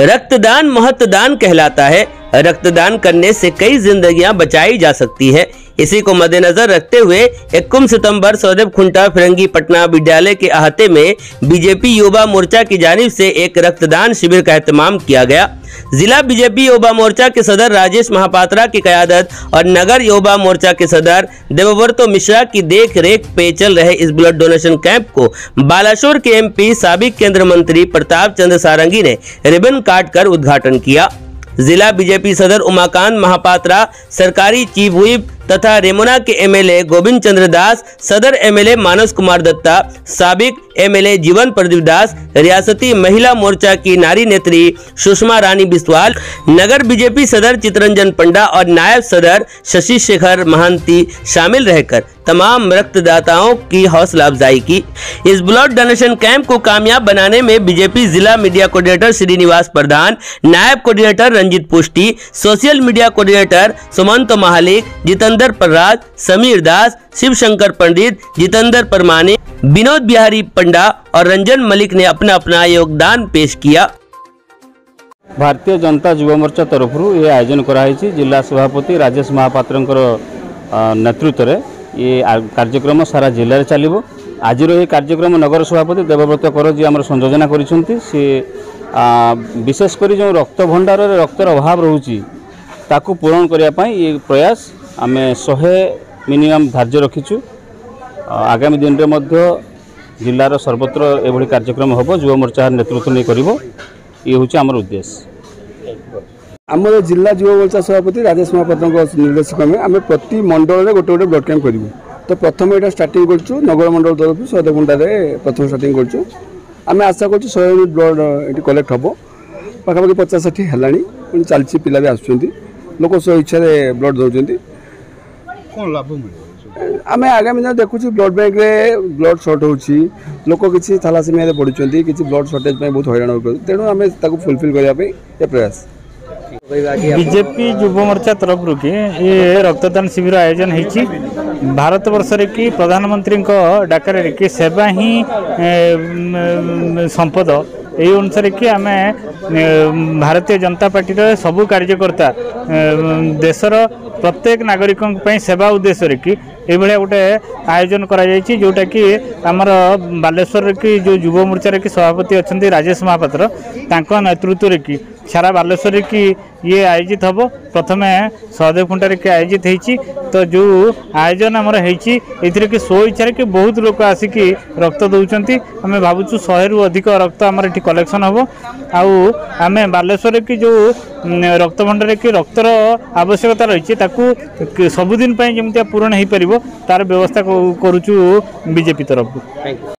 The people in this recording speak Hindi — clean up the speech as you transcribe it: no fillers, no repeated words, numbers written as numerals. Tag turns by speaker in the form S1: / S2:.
S1: रक्तदान महत्दान कहलाता है। रक्तदान करने से कई जिंदगियां बचाई जा सकती है। इसी को मद्देनजर रखते हुए 21 सितंबर सौदेव खुंटा फिरंगी पटना विद्यालय के अहाते में बीजेपी युवा मोर्चा की जानिब से एक रक्तदान शिविर का एहतमाम किया गया। जिला बीजेपी युवा मोर्चा के सदर राजेश महापात्रा की क़यादत और नगर युवा मोर्चा के सदर देवव्रत मिश्रा की देख रेख पे चल रहे इस ब्लड डोनेशन कैंप को बालासोर के एमपी साबिक केंद्र मंत्री प्रताप चंद्र सारंगी ने रिबन काट कर उद्घाटन किया। जिला बीजेपी सदर उमाकांत महापात्रा, सरकारी चीफ व्हिप तथा रेमुना के एमएलए गोविंद चंद्र दास, सदर एमएलए मानस कुमार दत्ता, साबिक एमएलए जीवन प्रदीप दास, रियासती महिला मोर्चा की नारी नेत्री सुषमा रानी बिस्वाल, नगर बीजेपी सदर चितरंजन पंडा और नायब सदर शशि शेखर महांती शामिल रहकर तमाम रक्तदाताओं की हौसला अफजाई की। इस ब्लड डोनेशन कैंप को कामयाब बनाने में बीजेपी जिला मीडिया कोऑर्डिनेटर श्रीनिवास प्रधान, नायब coordinator Ranjit Pushti, social media coordinator Sumant Mahalik, Jitendra Praraj, Sameer Das, Shiv Shankar Pandit, Jitendra Parmane, Vinod Bihari पंडा और रंजन मलिक ने अपना अपना योगदान पेश किया।
S2: भारतीय जनता युवा मोर्चा तरफ ये आयोजन कराई जिला सभापति राजेश महापात्र नेतृत्व में ये कार्यक्रम सारा जिले में चलो। आज ये कार्यक्रम नगर सभापति देवव्रत कर जी आम संयोजना कर विशेषकर जो रक्त भंडार रक्तर अभाव रोचे ताकू पूरण करने ये प्रयास आम 100 मिनिमम धार्य रखीचु। आगामी दिन में जिलार सर्वत्र एभली कार्यक्रम हम युवा मोर्चा नेतृत्व नहीं कर ये हूँ आम उद्देश्य।
S3: आम जिला युवा मोर्चा सभापति राजेश महापात्र निर्देशक में आम प्रति मंडल में गोटे गोटे ब्लड कैंप करूँ। तो प्रथम यहाँ स्टार्टिंग कर नगर मंडल तरफ सौदेवकुंटा प्रथम स्टार्टिंग कर आम आशा कर 100 यूनिट ब्लड ये कलेक्ट हम पाखापाखि 50-60 है चलती पिला भी आसुँच लोक स्व इच्छा ब्लड दौरान
S4: कौन लाभ मिले
S3: आम आगामी दिन देखुँ ब्लड बैंक में ब्लड सर्ट हो लोक किसी थैलासेमिया पड़ुंट कि ब्लड सर्टेज बहुत हैरान हो तेणु आम फुलफिल करने प्रयास।
S5: बीजेपी युवा मोर्चा तरफ कि ये रक्तदान शिविर आयोजन होती भारत वर्ष की प्रधानमंत्री डाकर कि सेवा ही संपद यही अनुसार कि आम भारतीय जनता पार्टी सबू कार्यकर्ता देशर प्रत्येक नागरिक सेवा उद्देश्य कि ये गोटे आयोजन कराई जोटा कि आमर बालेश्वर की जो युवा मोर्चा की सभापति अच्छा राजेश महापात्र तांको नेतृत्व कि सारा बालेश्वर की ये आयोजित हम प्रथम सौदेवकुंटा के आयोजित होती। तो जो आयोजन आमर होती कि स्व इच्छा कि बहुत लोग आसिक रक्त दौरान आम भावुँ 100 रु अधिक रक्त आमर ये कलेक्शन हम आम बालेश्वर की जो रक्त भंडार की रक्तर आवश्यकता रही सबुदिन जमी पूरण हो पार तार व्यवस्था करुचु बीजेपी तरफ।